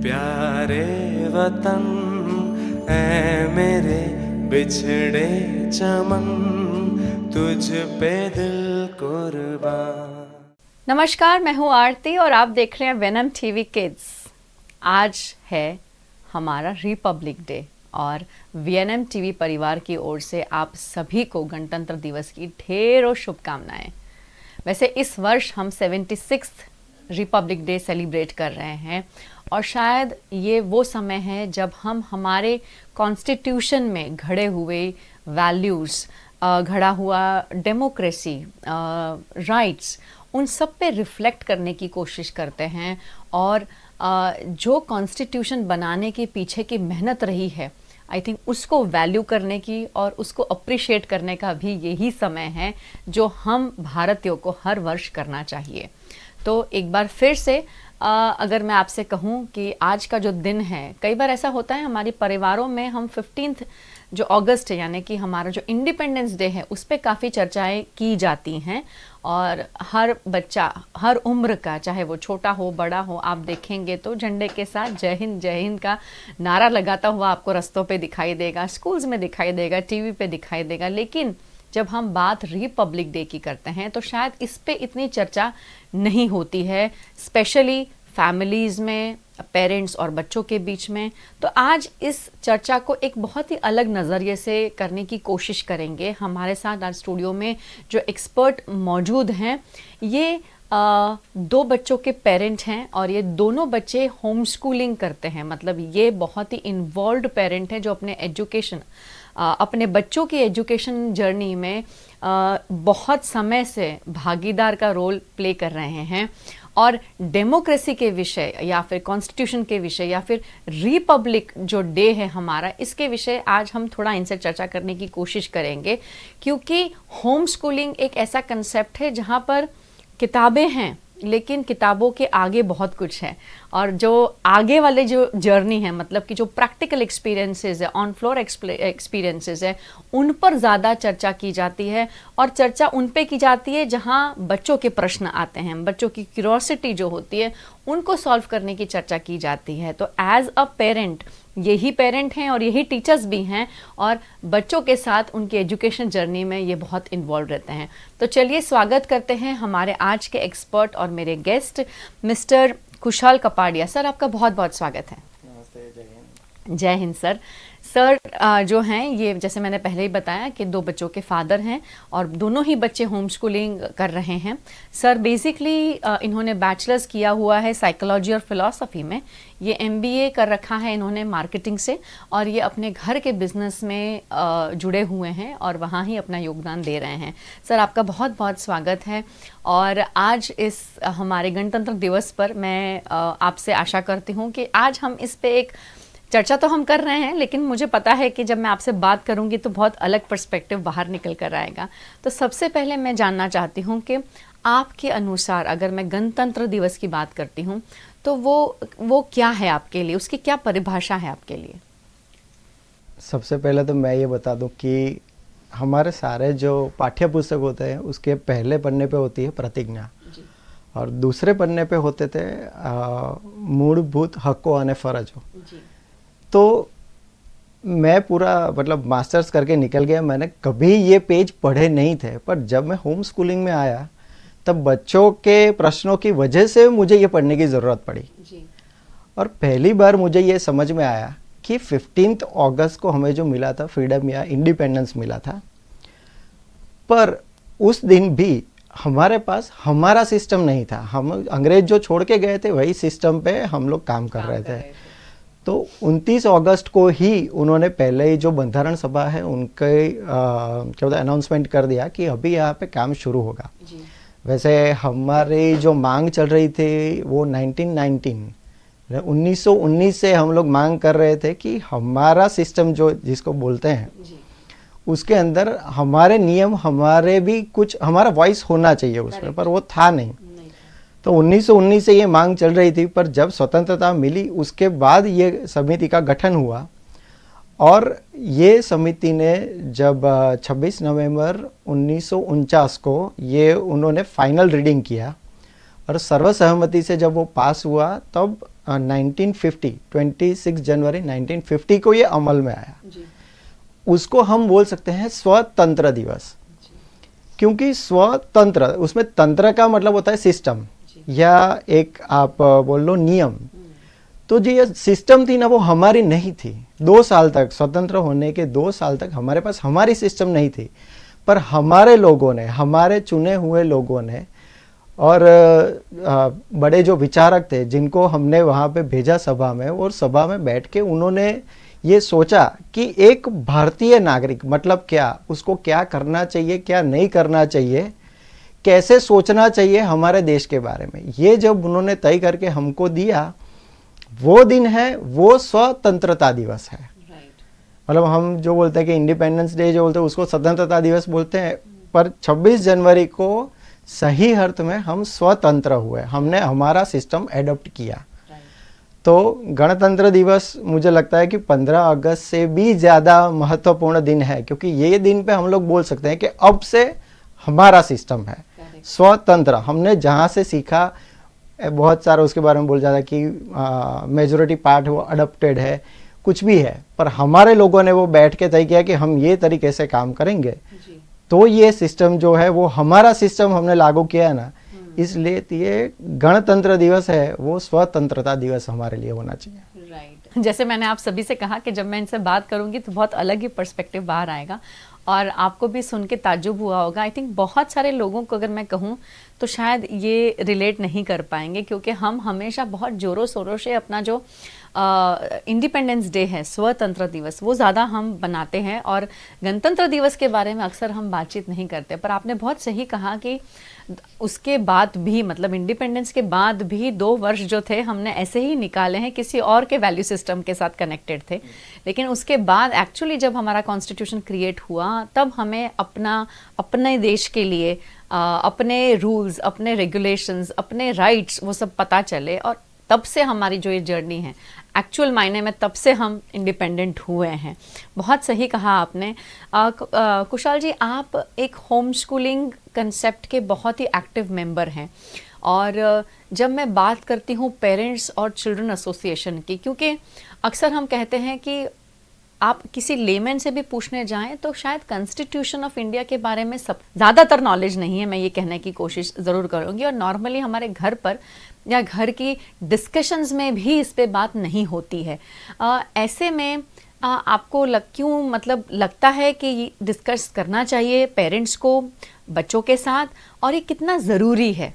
प्यारे वतन ऐ मेरे बिछड़े चमन, तुझ पे दिल कुर्बान। नमस्कार, मैं हूँ आरती और आप देख रहे हैं वेनम टीवी किड्स। आज है हमारा रिपब्लिक डे और वीएनएम टीवी परिवार की ओर से आप सभी को गणतंत्र दिवस की ढेरों शुभकामनाएं। वैसे इस वर्ष हम 76th रिपब्लिक डे सेलिब्रेट कर रहे हैं और शायद ये वो समय है जब हम हमारे कॉन्स्टिट्यूशन में घड़े हुए वैल्यूज़, घड़ा हुआ डेमोक्रेसी, राइट्स, उन सब पे रिफ्लेक्ट करने की कोशिश करते हैं और जो कॉन्स्टिट्यूशन बनाने के पीछे की मेहनत रही है, आई थिंक उसको वैल्यू करने की और उसको अप्रिशिएट करने का भी यही समय है जो हम भारतीयों को हर वर्ष करना चाहिए। तो एक बार फिर से अगर मैं आपसे कहूँ कि आज का जो दिन है, कई बार ऐसा होता है हमारी परिवारों में हम 15 जो अगस्त है यानी कि हमारा जो इंडिपेंडेंस डे है उस पर काफ़ी चर्चाएं की जाती हैं और हर बच्चा हर उम्र का, चाहे वो छोटा हो बड़ा हो, आप देखेंगे तो झंडे के साथ जय हिंद का नारा लगाता हुआ आपको रास्तों पे दिखाई देगा, स्कूल्स में दिखाई देगा, टीवी पे दिखाई देगा। लेकिन जब हम बात रिपब्लिक डे की करते हैं तो शायद इस पे इतनी चर्चा नहीं होती है, स्पेशली फैमिलीज़ में, पेरेंट्स और बच्चों के बीच में। तो आज इस चर्चा को एक बहुत ही अलग नज़रिए से करने की कोशिश करेंगे। हमारे साथ आज स्टूडियो में जो एक्सपर्ट मौजूद हैं, ये दो बच्चों के पेरेंट हैं और ये दोनों बच्चे होम स्कूलिंग करते हैं। मतलब ये बहुत ही इन्वॉल्व्ड पेरेंट हैं जो अपने बच्चों की एजुकेशन जर्नी में बहुत समय से भागीदार का रोल प्ले कर रहे हैं और डेमोक्रेसी के विषय या फिर कॉन्स्टिट्यूशन के विषय या फिर रिपब्लिक जो डे है हमारा, इसके विषय आज हम थोड़ा इनसे चर्चा करने की कोशिश करेंगे। क्योंकि होम स्कूलिंग एक ऐसा कंसेप्ट है जहाँ पर किताबें हैं लेकिन किताबों के आगे बहुत कुछ है और जो आगे वाले जो जर्नी है, मतलब कि जो प्रैक्टिकल एक्सपीरियंसेस है, ऑन फ्लोर एक्सपीरियंसेस है, उन पर ज़्यादा चर्चा की जाती है और चर्चा उन पे की जाती है जहां बच्चों के प्रश्न आते हैं, बच्चों की क्यूरोसिटी जो होती है उनको सॉल्व करने की चर्चा की जाती है। तो एज अ पेरेंट, यही पेरेंट हैं और यही टीचर्स भी हैं और बच्चों के साथ उनकी एजुकेशन जर्नी में ये बहुत इन्वॉल्व रहते हैं। तो चलिए स्वागत करते हैं हमारे आज के एक्सपर्ट और मेरे गेस्ट मिस्टर खुशहाल कपाड़िया। सर, आपका बहुत बहुत स्वागत है। नमस्ते, जय हिंद। जय हिंद सर। सर जो हैं ये, जैसे मैंने पहले ही बताया कि दो बच्चों के फादर हैं और दोनों ही बच्चे होम स्कूलिंग कर रहे हैं। सर बेसिकली इन्होंने बैचलर्स किया हुआ है साइकोलॉजी और फिलॉसफी में, ये एमबीए कर रखा है इन्होंने मार्केटिंग से और ये अपने घर के बिजनेस में जुड़े हुए हैं और वहाँ ही अपना योगदान दे रहे हैं। सर आपका बहुत बहुत स्वागत है और आज इस हमारे गणतंत्र दिवस पर मैं आपसे आशा करती हूँ कि आज हम इस पे एक चर्चा तो हम कर रहे हैं, लेकिन मुझे पता है कि जब मैं आपसे बात करूंगी तो बहुत अलग पर्सपेक्टिव बाहर निकल कर आएगा। तो सबसे पहले मैं जानना चाहती हूं कि आपके अनुसार अगर मैं गणतंत्र दिवस की बात करती हूं तो वो क्या है आपके लिए, उसकी क्या परिभाषा है आपके लिए? सबसे पहले तो मैं ये बता दूं कि हमारे सारे जो पाठ्य पुस्तक होते हैं उसके पहले पन्ने पे होती है प्रतिज्ञा और दूसरे पन्ने पे होते थे मूलभूत हकों અને फरजों। तो मैं पूरा मतलब मास्टर्स करके निकल गया, मैंने कभी ये पेज पढ़े नहीं थे, पर जब मैं होम स्कूलिंग में आया तब बच्चों के प्रश्नों की वजह से मुझे ये पढ़ने की ज़रूरत पड़ी जी। और पहली बार मुझे ये समझ में आया कि 15 अगस्त को हमें जो मिला था फ्रीडम या इंडिपेंडेंस मिला था, पर उस दिन भी हमारे पास हमारा सिस्टम नहीं था। हम अंग्रेज जो छोड़ के गए थे वही सिस्टम पे हम लोग काम कर रहे थे। तो 29 अगस्त को ही उन्होंने पहले ही जो बंधारण सभा है उनके क्या बोलते अनाउंसमेंट कर दिया कि अभी यहाँ पे काम शुरू होगा जी। वैसे हमारी जो मांग चल रही थी वो 1919 से हम लोग मांग कर रहे थे कि हमारा सिस्टम जो जिसको बोलते हैं जी। उसके अंदर हमारे नियम, हमारे भी कुछ, हमारा वॉइस होना चाहिए उसमें, पर वो था नहीं। तो 1919 से ये मांग चल रही थी, पर जब स्वतंत्रता मिली उसके बाद ये समिति का गठन हुआ और ये समिति ने जब 26 नवंबर 1949 को ये उन्होंने फाइनल रीडिंग किया और सर्वसहमति से जब वो पास हुआ तब 1950 26 जनवरी 1950 को ये अमल में आया। उसको हम बोल सकते हैं स्वतंत्र दिवस, क्योंकि स्वतंत्र, उसमें तंत्र का मतलब होता है सिस्टम या एक आप बोल लो नियम। तो जो ये सिस्टम थी ना वो हमारी नहीं थी। 2 साल तक, स्वतंत्र होने के 2 साल तक हमारे पास हमारी सिस्टम नहीं थी, पर हमारे लोगों ने, हमारे चुने हुए लोगों ने और बड़े जो विचारक थे जिनको हमने वहाँ पे भेजा सभा में, और सभा में बैठ के उन्होंने ये सोचा कि एक भारतीय नागरिक मतलब क्या, उसको क्या करना चाहिए, क्या नहीं करना चाहिए, कैसे सोचना चाहिए हमारे देश के बारे में, ये जब उन्होंने तय करके हमको दिया, वो दिन है, वो स्वतंत्रता दिवस है। मतलब हम जो बोलते हैं कि इंडिपेंडेंस डे जो बोलते हैं उसको स्वतंत्रता दिवस बोलते हैं, पर 26 जनवरी को सही अर्थ में हम स्वतंत्र हुए, हमने हमारा सिस्टम एडॉप्ट किया। तो गणतंत्र दिवस मुझे लगता है कि 15 अगस्त से भी ज़्यादा महत्वपूर्ण दिन है, क्योंकि ये दिन पे हम लोग बोल सकते हैं कि अब से हमारा सिस्टम है स्वतंत्र। हमने जहाँ से सीखा बहुत सारा उसके बारे में बोल जाता है कि मेजॉरिटी पार्ट वो अडॉप्टेड है, कुछ भी है, पर हमारे लोगों ने वो बैठ के तय किया कि हम ये तरीके से काम करेंगे। तो ये सिस्टम जो है वो हमारा सिस्टम हमने लागू किया है ना, इसलिए ये गणतंत्र दिवस है, वो स्वतंत्रता दिवस हमारे लिए होना चाहिए। राइट। जैसे मैंने आप सभी से कहा कि जब मैं इनसे बात करूंगी तो बहुत अलग ही पर्सपेक्टिव बाहर आएगा और आपको भी सुन के ताज्जुब हुआ होगा। आई थिंक बहुत सारे लोगों को अगर मैं कहूँ तो शायद ये रिलेट नहीं कर पाएंगे, क्योंकि हम हमेशा बहुत ज़ोरों शोरों से अपना जो इंडिपेंडेंस डे है, स्वतंत्र दिवस, वो ज़्यादा हम बनाते हैं और गणतंत्र दिवस के बारे में अक्सर हम बातचीत नहीं करते। पर आपने बहुत सही कहा कि उसके बाद भी, मतलब इंडिपेंडेंस के बाद भी 2 वर्ष जो थे हमने ऐसे ही निकाले हैं, किसी और के वैल्यू सिस्टम के साथ कनेक्टेड थे। लेकिन उसके बाद एक्चुअली जब हमारा कॉन्स्टिट्यूशन क्रिएट हुआ तब हमें अपने देश के लिए अपने रूल्स, अपने रेगुलेशंस, अपने राइट्स वो सब पता चले, और तब से हमारी जो ये जर्नी है एक्चुअल मायने में, तब से हम इंडिपेंडेंट हुए हैं। बहुत सही कहा आपने। कुशाल जी, आप एक होम स्कूलिंग कंसेप्ट के बहुत ही एक्टिव मेंबर हैं, और जब मैं बात करती हूँ पेरेंट्स और चिल्ड्रन एसोसिएशन की, क्योंकि अक्सर हम कहते हैं कि आप किसी लेमैन से भी पूछने जाएं तो शायद कॉन्स्टिट्यूशन ऑफ इंडिया के बारे में सब ज़्यादातर नॉलेज नहीं है, मैं ये कहने की कोशिश ज़रूर करूँगी। और नॉर्मली हमारे घर पर या घर की डिस्कशंस में भी इस पे बात नहीं होती है। ऐसे में आपको क्यों मतलब लगता है कि डिस्कस करना चाहिए पेरेंट्स को बच्चों के साथ, और ये कितना ज़रूरी है?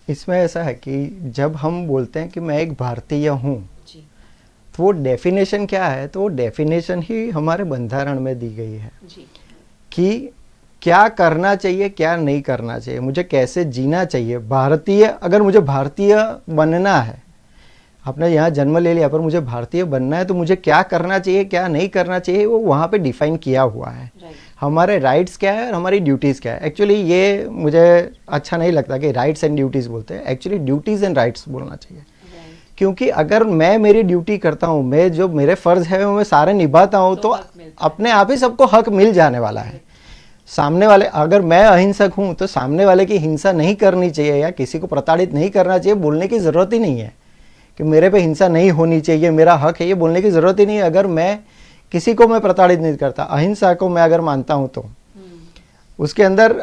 इसमें ऐसा है कि जब हम बोलते हैं कि मैं एक भारतीय हूँ, तो वो डेफिनेशन क्या है, तो वो डेफिनेशन ही हमारे बंधारण में दी गई है कि क्या करना चाहिए, क्या नहीं करना चाहिए, मुझे कैसे जीना चाहिए। भारतीय, अगर मुझे भारतीय बनना है, आपने यहाँ जन्म ले लिया, पर मुझे भारतीय बनना है तो मुझे क्या करना चाहिए, क्या नहीं करना चाहिए, वो वहाँ पे डिफाइन किया हुआ है। हमारे राइट्स क्या है और हमारी ड्यूटीज़ क्या है। एक्चुअली ये मुझे अच्छा नहीं लगता कि राइट्स एंड ड्यूटीज़ बोलते हैं, एक्चुअली ड्यूटीज़ एंड राइट्स बोलना चाहिए। क्योंकि अगर मैं मेरी ड्यूटी करता हूँ, मैं जो मेरे फ़र्ज़ है वो मैं सारे निभाता हूँ, तो अपने आप ही सबको हक मिल जाने वाला है। सामने वाले, अगर मैं अहिंसक हूँ तो सामने वाले की हिंसा नहीं करनी चाहिए या किसी को प्रताड़ित नहीं करना चाहिए, बोलने की ज़रूरत ही नहीं है कि मेरे पे हिंसा नहीं होनी चाहिए, मेरा हक है, ये बोलने की ज़रूरत ही नहीं है। अगर मैं किसी को मैं प्रताड़ित नहीं करता, अहिंसा को मैं अगर मानता हूँ तो उसके अंदर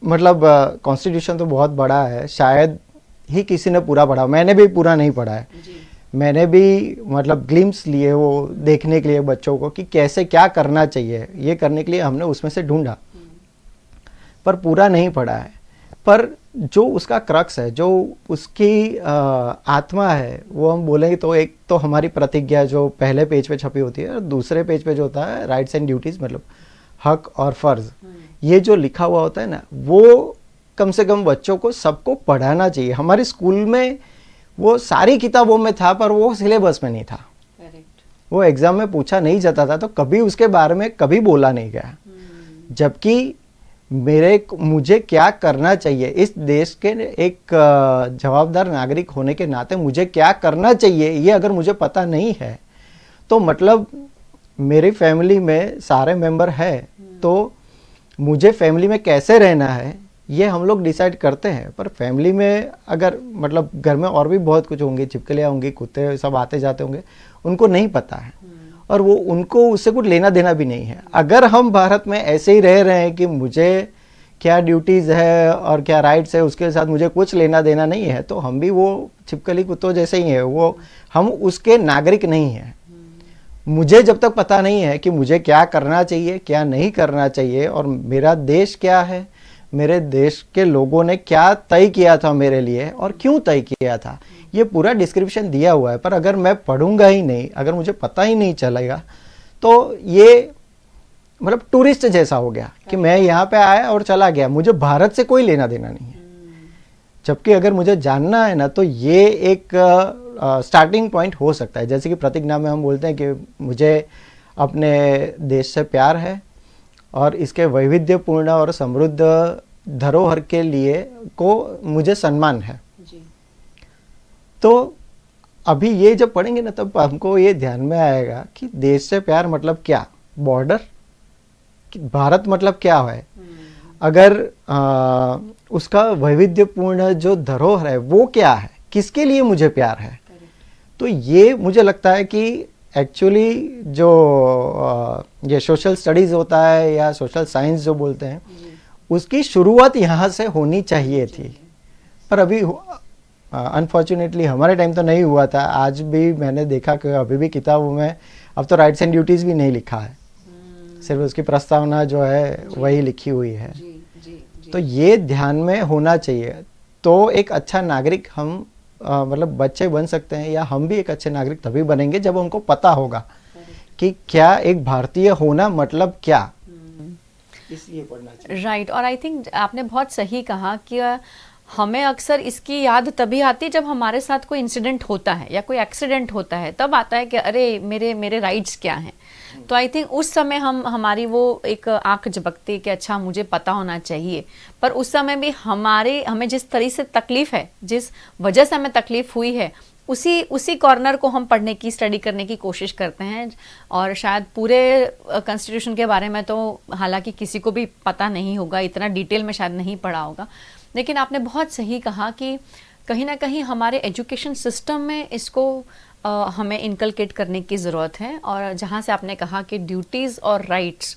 मतलब कॉन्स्टिट्यूशन तो बहुत बड़ा है, शायद ही किसी ने पूरा पढ़ा, मैंने भी पूरा नहीं पढ़ा है। मैंने भी मतलब ग्लिम्स लिए वो देखने के लिए बच्चों को कि कैसे क्या करना चाहिए, ये करने के लिए हमने उसमें से ढूंढा, पर पूरा नहीं पढ़ा है। पर जो उसका क्रक्स है, जो उसकी आत्मा है, वो हम बोलेंगे तो एक तो हमारी प्रतिज्ञा जो पहले पेज पे छपी होती है, और दूसरे पेज पे जो होता है राइट्स एंड ड्यूटीज़, मतलब हक और फ़र्ज़, ये जो लिखा हुआ होता है ना, वो कम से कम बच्चों को सबको पढ़ाना चाहिए। हमारे स्कूल में वो सारी किताबों में था, पर वो सिलेबस में नहीं था। वो एग्ज़ाम में पूछा नहीं जाता था, तो कभी उसके बारे में कभी बोला नहीं गया। जबकि मुझे क्या करना चाहिए, इस देश के एक जवाबदार नागरिक होने के नाते मुझे क्या करना चाहिए, ये अगर मुझे पता नहीं है तो मतलब मेरी फैमिली में सारे मेंबर हैं, तो मुझे फैमिली में कैसे रहना है ये हम लोग डिसाइड करते हैं, पर फैमिली में अगर मतलब घर में और भी बहुत कुछ होंगे, छिपकलियाँ होंगी, कुत्ते सब आते जाते होंगे, उनको नहीं पता है और वो उनको उससे कुछ लेना देना भी नहीं है। अगर हम भारत में ऐसे ही रह रहे हैं कि मुझे क्या ड्यूटीज़ है और क्या राइट्स है उसके साथ मुझे कुछ लेना देना नहीं है, तो हम भी वो छिपकली कुत्तों जैसे ही हैं, वो हम उसके नागरिक नहीं हैं। मुझे जब तक पता नहीं है कि मुझे क्या करना चाहिए क्या नहीं करना चाहिए और मेरा देश क्या है, मेरे देश के लोगों ने क्या तय किया था मेरे लिए और क्यों तय किया था, ये पूरा डिस्क्रिप्शन दिया हुआ है। पर अगर मैं पढ़ूंगा ही नहीं, अगर मुझे पता ही नहीं चलेगा, तो ये मतलब टूरिस्ट जैसा हो गया कि मैं यहाँ पे आया और चला गया, मुझे भारत से कोई लेना देना नहीं है। जबकि अगर मुझे जानना है ना, तो ये एक स्टार्टिंग पॉइंट हो सकता है। जैसे कि प्रतिज्ञा में हम बोलते हैं कि मुझे अपने देश से प्यार है और इसके वैविध्यपूर्ण और समृद्ध धरोहर के लिए को मुझे सम्मान है जी। तो अभी ये जब पढ़ेंगे ना, तब हमको ये ध्यान में आएगा कि देश से प्यार मतलब क्या, बॉर्डर, भारत मतलब क्या है। अगर उसका वैविध्यपूर्ण जो धरोहर है वो क्या है, किसके लिए मुझे प्यार है, तो ये मुझे लगता है कि एक्चुअली जो ये सोशल स्टडीज़ होता है या सोशल साइंस जो बोलते हैं, उसकी शुरुआत यहाँ से होनी चाहिए थी। पर अभी अनफॉर्चुनेटली हमारे टाइम तो नहीं हुआ था। आज भी मैंने देखा कि अभी भी किताबों में अब तो राइट्स एंड ड्यूटीज़ भी नहीं लिखा है, सिर्फ उसकी प्रस्तावना जो है वही लिखी हुई है। तो ये ध्यान में होना चाहिए, तो एक अच्छा नागरिक हम मतलब बच्चे बन सकते हैं, या हम भी एक अच्छे नागरिक तभी बनेंगे जब हमको पता होगा कि क्या एक भारतीय होना मतलब क्या। इसलिए पढ़ना चाहिए। राइट। और आई थिंक आपने बहुत सही कहा कि हमें अक्सर इसकी याद तभी आती है जब हमारे साथ कोई इंसिडेंट होता है या कोई एक्सीडेंट होता है, तब आता है कि अरे मेरे राइट्स क्या हैं। तो आई थिंक उस समय हमारी वो एक आंख झपकती है कि अच्छा मुझे पता होना चाहिए। पर उस समय भी हमें जिस तरह से तकलीफ है, जिस वजह से हमें तकलीफ हुई है, उसी कॉर्नर को हम पढ़ने की, स्टडी करने की कोशिश करते हैं। और शायद पूरे कॉन्स्टिट्यूशन के बारे में तो हालांकि किसी को भी पता नहीं होगा, इतना डिटेल में शायद नहीं पढ़ा होगा, लेकिन आपने बहुत सही कहा कि कहीं ना कहीं हमारे एजुकेशन सिस्टम में इसको हमें इनकलकेट करने की ज़रूरत है। और जहाँ से आपने कहा कि ड्यूटीज़ और राइट्स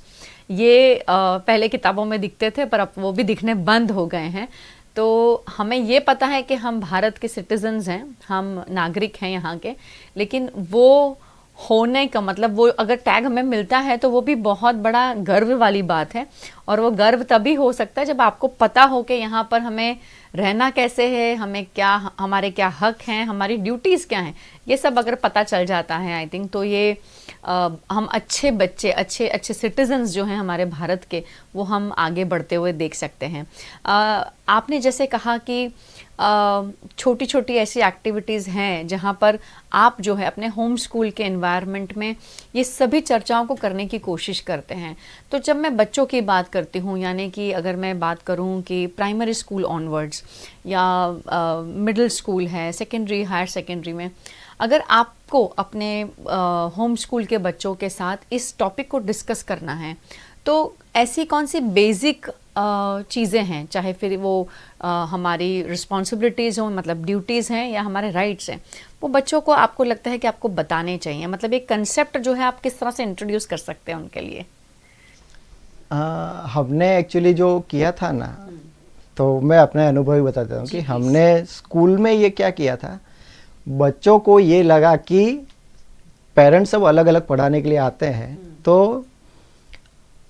ये पहले किताबों में दिखते थे पर अब वो भी दिखने बंद हो गए हैं, तो हमें ये पता है कि हम भारत के सिटीजन्स हैं, हम नागरिक हैं यहाँ के, लेकिन वो होने का मतलब, वो अगर टैग हमें मिलता है तो वो भी बहुत बड़ा गर्व वाली बात है। और वो गर्व तभी हो सकता है जब आपको पता हो कि यहाँ पर हमें रहना कैसे है, हमें क्या, हमारे क्या हक हैं, हमारी ड्यूटीज़ क्या हैं, ये सब अगर पता चल जाता है आई थिंक, तो ये हम अच्छे बच्चे, अच्छे सिटीजन्स जो हैं हमारे भारत के, वो हम आगे बढ़ते हुए देख सकते हैं। आपने जैसे कहा कि छोटी छोटी ऐसी एक्टिविटीज़ हैं जहाँ पर आप जो है अपने होम स्कूल के एनवायरनमेंट में ये सभी चर्चाओं को करने की कोशिश करते हैं। तो जब मैं बच्चों की बात करती हूँ, यानी कि अगर मैं बात करूँ कि प्राइमरी स्कूल ऑनवर्ड्स या मिडिल स्कूल है, सेकेंडरी, हायर सेकेंडरी में, अगर आपको अपने होम स्कूल के बच्चों के साथ इस टॉपिक को डिस्कस करना है, तो ऐसी कौन सी बेसिक चीज़ें हैं, चाहे फिर वो हमारी रिस्पॉन्सिबिलिटीज़ हों, मतलब ड्यूटीज़ हैं, या हमारे राइट्स हैं, वो बच्चों को आपको लगता है कि आपको बताने चाहिए? मतलब एक कंसेप्ट जो है आप किस तरह से इंट्रोड्यूस कर सकते हैं उनके लिए? हमने एक्चुअली जो किया था ना, तो मैं अपने अनुभव ही बताता हूँ कि हमने स्कूल में ये क्या किया था, बच्चों को ये लगा कि पेरेंट्स सब अलग अलग पढ़ाने के लिए आते हैं, तो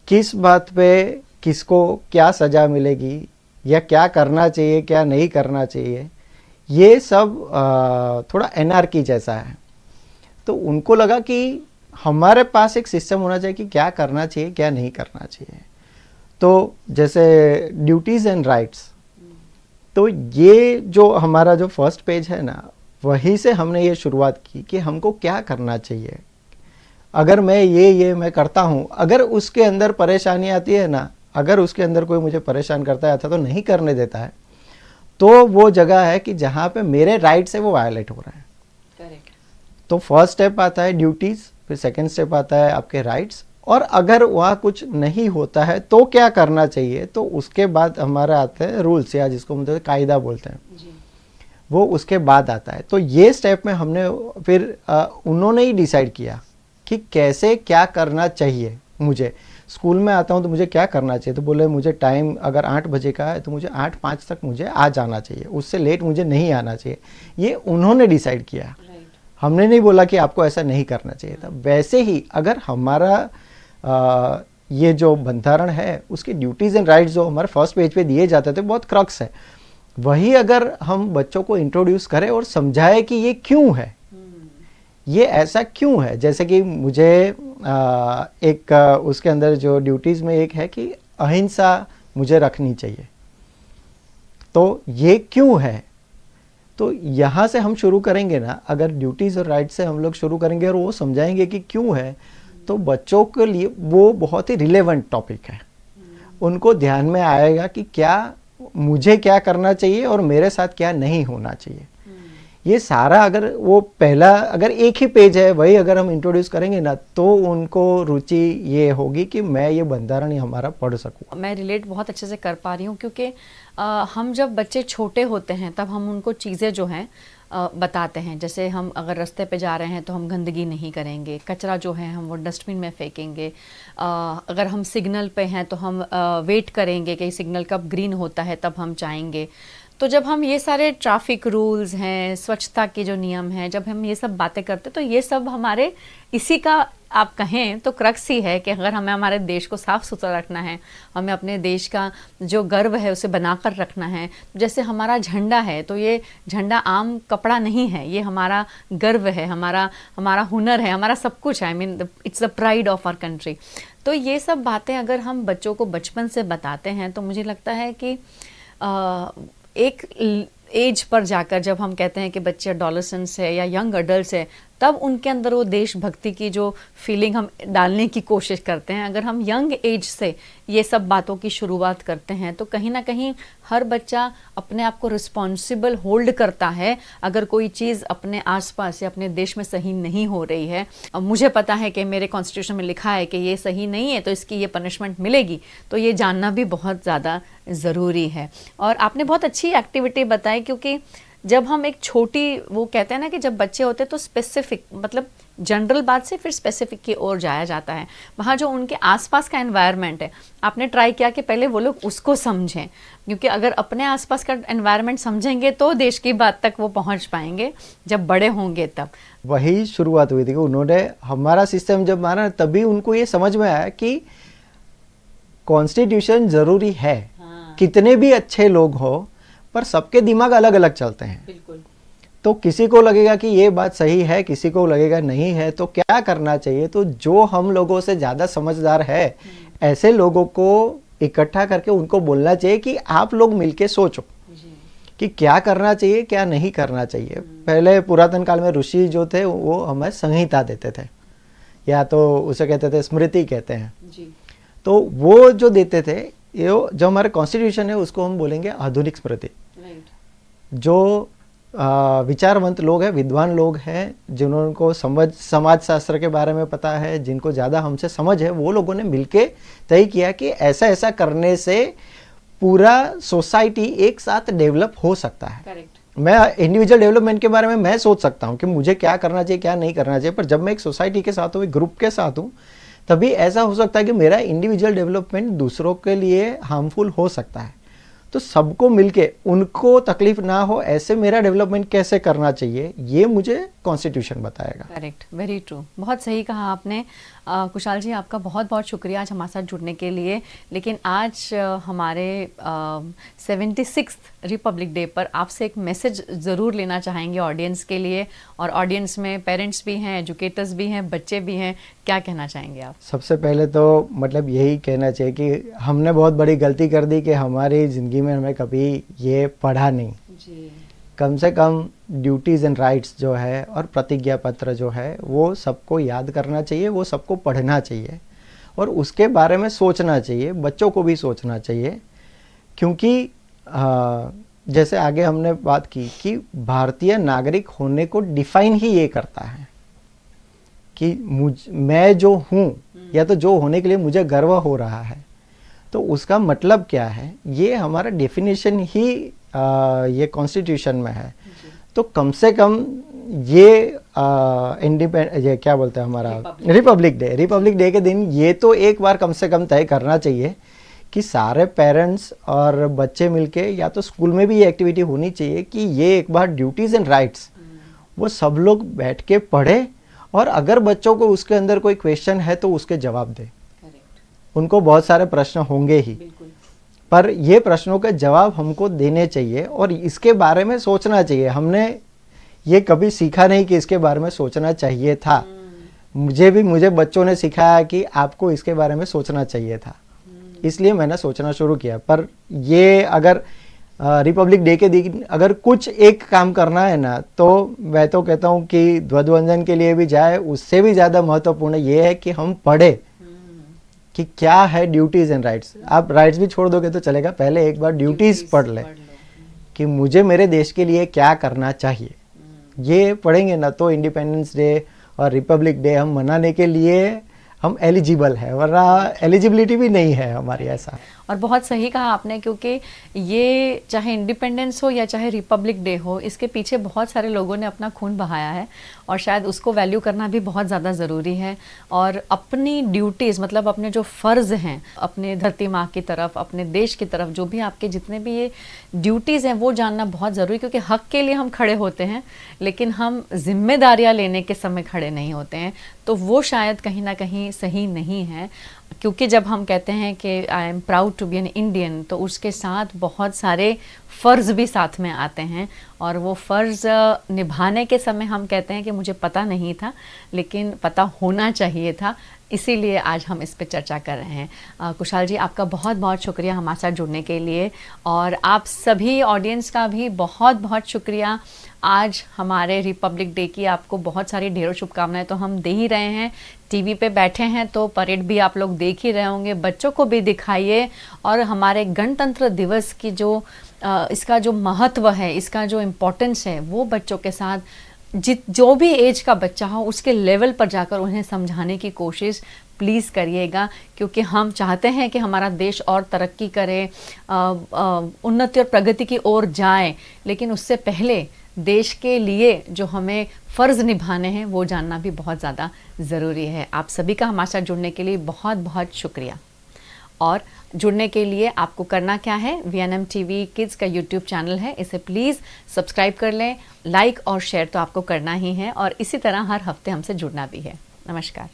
किस बात पे किसको क्या सज़ा मिलेगी या क्या करना चाहिए क्या नहीं करना चाहिए, ये सब थोड़ा एनार्की जैसा है। तो उनको लगा कि हमारे पास एक सिस्टम होना चाहिए कि क्या करना चाहिए क्या नहीं करना चाहिए। तो जैसे ड्यूटीज़ एंड राइट्स, तो ये जो हमारा जो फर्स्ट पेज है ना, वहीं से हमने ये शुरुआत की कि हमको क्या करना चाहिए। अगर मैं ये मैं करता हूँ, अगर उसके अंदर परेशानी आती है ना, अगर उसके अंदर कोई मुझे परेशान करता है तो नहीं करने देता है, तो वो जगह है कि जहाँ पे मेरे राइट्स है वो वायलेट हो रहा है। तो फर्स्ट स्टेप आता है ड्यूटीज़, फिर सेकंड स्टेप आता है आपके राइट्स, और अगर वह कुछ नहीं होता है तो क्या करना चाहिए, तो उसके बाद हमारा आता है रूल्स, या जिसको मतलब कायदा बोलते हैं, वो उसके बाद आता है। तो ये स्टेप में हमने फिर उन्होंने ही डिसाइड किया कि कैसे क्या करना चाहिए। मुझे स्कूल में आता हूँ तो मुझे क्या करना चाहिए, तो बोले मुझे टाइम अगर 8 बजे का है तो मुझे 8:05 तक मुझे आ जाना चाहिए, उससे लेट मुझे नहीं आना चाहिए। ये उन्होंने डिसाइड किया, हमने नहीं बोला कि आपको ऐसा नहीं करना चाहिए था। वैसे ही अगर हमारा ये जो बंधारण है उसकी ड्यूटीज़ एंड राइट्स जो हमारे फर्स्ट पेज पे दिए जाते थे, बहुत क्रक्स है, वही अगर हम बच्चों को इंट्रोड्यूस करें और समझाएं कि ये क्यों है, ये ऐसा क्यों है। जैसे कि मुझे एक उसके अंदर जो ड्यूटीज़ में एक है कि अहिंसा मुझे रखनी चाहिए, तो ये क्यों है, तो यहाँ से हम शुरू करेंगे ना। अगर ड्यूटीज़ और राइट्स से हम लोग शुरू करेंगे और वो समझाएंगे कि क्यों है, तो बच्चों के लिए वो बहुत ही रिलेवेंट टॉपिक है। उनको ध्यान में आएगा कि क्या मुझे क्या करना चाहिए और मेरे साथ क्या नहीं होना चाहिए। ये सारा अगर वो पहला अगर एक ही पेज है वही अगर हम इंट्रोड्यूस करेंगे ना, तो उनको रुचि ये होगी कि मैं ये बंधारण हमारा पढ़ सकूँ। मैं रिलेट बहुत अच्छे से कर पा रही हूँ, क्योंकि हम जब बच्चे छोटे होते हैं तब हम उनको चीज़ें जो हैं बताते हैं। जैसे हम अगर रास्ते पे जा रहे हैं तो हम गंदगी नहीं करेंगे, कचरा जो है हम वो डस्टबिन में फेंकेंगे। अगर हम सिग्नल पे हैं तो हम वेट करेंगे कि सिग्नल कब ग्रीन होता है तब हम जाएंगे। तो जब हम ये सारे ट्रैफिक रूल्स हैं, स्वच्छता के जो नियम हैं, जब हम ये सब बातें करते तो ये सब हमारे इसी का आप कहें तो क्रक्स ही है कि अगर हमें हमारे देश को साफ़ सुथरा रखना है, हमें अपने देश का जो गर्व है उसे बनाकर रखना है। जैसे हमारा झंडा है, तो ये झंडा आम कपड़ा नहीं है, ये हमारा गर्व है, हमारा हुनर है, हमारा सब कुछ है। I mean it's the pride of our country. तो ये सब बातें अगर हम बच्चों को बचपन से बताते हैं तो मुझे लगता है कि एक एज पर जाकर जब हम कहते हैं कि बच्चे एडोलेसेंस है या यंग अडल्ट है, तब उनके अंदर वो देशभक्ति की जो फीलिंग हम डालने की कोशिश करते हैं। अगर हम यंग एज से ये सब बातों की शुरुआत करते हैं तो कहीं ना कहीं हर बच्चा अपने आप को रिस्पॉन्सिबल होल्ड करता है। अगर कोई चीज़ अपने आसपास या अपने देश में सही नहीं हो रही है, मुझे पता है कि मेरे कॉन्स्टिट्यूशन में लिखा है कि ये सही नहीं है तो इसकी ये पनिशमेंट मिलेगी, तो ये जानना भी बहुत ज़्यादा ज़रूरी है। और आपने बहुत अच्छी एक्टिविटी बताई, क्योंकि जब हम एक छोटी, वो कहते हैं ना कि जब बच्चे होते हैं तो स्पेसिफिक, मतलब जनरल बात से फिर स्पेसिफिक की ओर जाया जाता है। वहाँ जो उनके आसपास का एनवायरनमेंट है, आपने ट्राई किया कि पहले वो लोग उसको समझें, क्योंकि अगर अपने आसपास का एनवायरनमेंट समझेंगे तो देश की बात तक वो पहुँच पाएंगे जब बड़े होंगे तब। वही शुरुआत हुई थी कि उन्होंने हमारा सिस्टम जब माना तभी उनको ये समझ में आया कि कॉन्स्टिट्यूशन ज़रूरी है। कितने भी अच्छे लोग हो पर सबके दिमाग अलग अलग चलते हैं। बिल्कुल। तो किसी को लगेगा कि ये बात सही है, किसी को लगेगा नहीं है, तो क्या करना चाहिए। तो जो हम लोगों से ज़्यादा समझदार है ऐसे लोगों को इकट्ठा करके उनको बोलना चाहिए कि आप लोग मिलके सोचो कि क्या करना चाहिए क्या नहीं करना चाहिए। पहले पुरातन काल में ऋषि जो थे वो हमें संहिता देते थे, या तो उसे कहते थे स्मृति कहते हैं जी। तो वो जो देते थे, ये जो हमारे कॉन्स्टिट्यूशन है उसको हम बोलेंगे आधुनिक स्मृति। जो विचारवंत लोग हैं, विद्वान लोग हैं, जिनको समाज शास्त्र के बारे में पता है, जिनको ज़्यादा हमसे समझ है, वो लोगों ने मिलके तय किया कि ऐसा ऐसा करने से पूरा सोसाइटी एक साथ डेवलप हो सकता है। करेक्ट। मैं इंडिविजुअल डेवलपमेंट के बारे में मैं सोच सकता हूँ कि मुझे क्या करना चाहिए क्या नहीं करना चाहिए, पर जब मैं एक सोसाइटी के साथ हूँ, एक ग्रुप के साथ हूँ, तभी ऐसा हो सकता है कि मेरा इंडिविजुअल डेवलपमेंट दूसरों के लिए हार्मफुल हो सकता है। तो सबको मिलके उनको तकलीफ ना हो ऐसे मेरा डेवलपमेंट कैसे करना चाहिए, ये मुझे कॉन्स्टिट्यूशन बताएगा। करेक्ट, वेरी ट्रू, बहुत सही कहा आपने। कुशाल जी, आपका बहुत बहुत शुक्रिया आज हमारे साथ जुड़ने के लिए। लेकिन आज हमारे 76th रिपब्लिक डे पर आपसे एक मैसेज ज़रूर लेना चाहेंगे ऑडियंस के लिए, और ऑडियंस में पेरेंट्स भी हैं, एजुकेटर्स भी हैं, बच्चे भी हैं, क्या कहना चाहेंगे आप? सबसे पहले तो मतलब यही कहना चाहिए कि हमने बहुत बड़ी गलती कर दी कि हमारी ज़िंदगी में हमें कभी ये पढ़ा नहीं जी। कम से कम ड्यूटीज़ एंड राइट्स जो है और प्रतिज्ञा पत्र जो है वो सबको याद करना चाहिए, वो सबको पढ़ना चाहिए और उसके बारे में सोचना चाहिए, बच्चों को भी सोचना चाहिए। क्योंकि जैसे आगे हमने बात की कि भारतीय नागरिक होने को डिफाइन ही ये करता है कि मैं जो हूँ या तो जो होने के लिए मुझे गर्व हो रहा है, तो उसका मतलब क्या है, ये हमारा डेफिनेशन ही ये कॉन्स्टिट्यूशन में है। तो कम से कम ये ये क्या बोलते हैं हमारा रिपब्लिक डे के दिन ये तो एक बार कम से कम तय करना चाहिए कि सारे पेरेंट्स और बच्चे मिलके, या तो स्कूल में भी ये एक्टिविटी होनी चाहिए कि ये एक बार ड्यूटीज़ एंड राइट्स वो सब लोग बैठ के पढ़े, और अगर बच्चों को उसके अंदर कोई क्वेश्चन है तो उसके जवाब दे। उनको बहुत सारे प्रश्न होंगे ही, पर ये प्रश्नों के जवाब हमको देने चाहिए और इसके बारे में सोचना चाहिए। हमने ये कभी सीखा नहीं कि इसके बारे में सोचना चाहिए था। मुझे बच्चों ने सिखाया कि आपको इसके बारे में सोचना चाहिए था, इसलिए मैंने सोचना शुरू किया। पर ये अगर रिपब्लिक डे के दिन अगर कुछ एक काम करना है ना, तो मैं तो कहता हूँ कि ध्वजवंदन के लिए भी जाए, उससे भी ज़्यादा महत्वपूर्ण ये है कि हम पढ़े कि क्या है ड्यूटीज़ एंड राइट्स। आप राइट्स भी छोड़ दोगे तो चलेगा, पहले एक बार ड्यूटीज़ पढ़ ले कि मुझे मेरे देश के लिए क्या करना चाहिए। ये पढ़ेंगे ना तो इंडिपेंडेंस डे और रिपब्लिक डे हम मनाने के लिए हम एलिजिबल है, वरना एलिजिबिलिटी भी नहीं है हमारी ऐसा। और बहुत सही कहा आपने, क्योंकि ये चाहे इंडिपेंडेंस हो या चाहे रिपब्लिक डे हो, इसके पीछे बहुत सारे लोगों ने अपना खून बहाया है और शायद उसको वैल्यू करना भी बहुत ज़्यादा ज़रूरी है। और अपनी ड्यूटीज़ मतलब अपने जो फ़र्ज़ हैं अपने धरती माँ की तरफ, अपने देश की तरफ, जो भी आपके जितने भी ये ड्यूटीज़ हैं वो जानना बहुत ज़रूरी, क्योंकि हक़ के लिए हम खड़े होते हैं लेकिन हम जिम्मेदारियाँ लेने के समय खड़े नहीं होते हैं। तो वो शायद कहीं ना कहीं सही नहीं है, क्योंकि जब हम कहते हैं कि I am proud to be an Indian, तो उसके साथ बहुत सारे फ़र्ज़ भी साथ में आते हैं, और वो फ़र्ज़ निभाने के समय हम कहते हैं कि मुझे पता नहीं था लेकिन पता होना चाहिए था, इसीलिए आज हम इस पे चर्चा कर रहे हैं। कुशाल जी, आपका बहुत बहुत शुक्रिया हमारे साथ जुड़ने के लिए, और आप सभी ऑडियंस का भी बहुत बहुत शुक्रिया। आज हमारे रिपब्लिक डे की आपको बहुत सारी ढेरों शुभकामनाएं तो हम दे ही रहे हैं। टीवी पे बैठे हैं तो परेड भी आप लोग देख ही रहे होंगे, बच्चों को भी दिखाइए, और हमारे गणतंत्र दिवस की जो इसका जो महत्व है, इसका जो इम्पोर्टेंस है, वो बच्चों के साथ जो भी एज का बच्चा हो उसके लेवल पर जाकर उन्हें समझाने की कोशिश प्लीज़ करिएगा, क्योंकि हम चाहते हैं कि हमारा देश और तरक्की करे, उन्नति और प्रगति की ओर जाए, लेकिन उससे पहले देश के लिए जो हमें फ़र्ज़ निभाने हैं वो जानना भी बहुत ज़्यादा ज़रूरी है। आप सभी का हमारे साथ जुड़ने के लिए बहुत बहुत शुक्रिया। और जुड़ने के लिए आपको करना क्या है, VNM TV किड्स का YouTube चैनल है, इसे प्लीज़ सब्सक्राइब कर लें, लाइक और शेयर तो आपको करना ही है, और इसी तरह हर हफ्ते हमसे जुड़ना भी है। नमस्कार।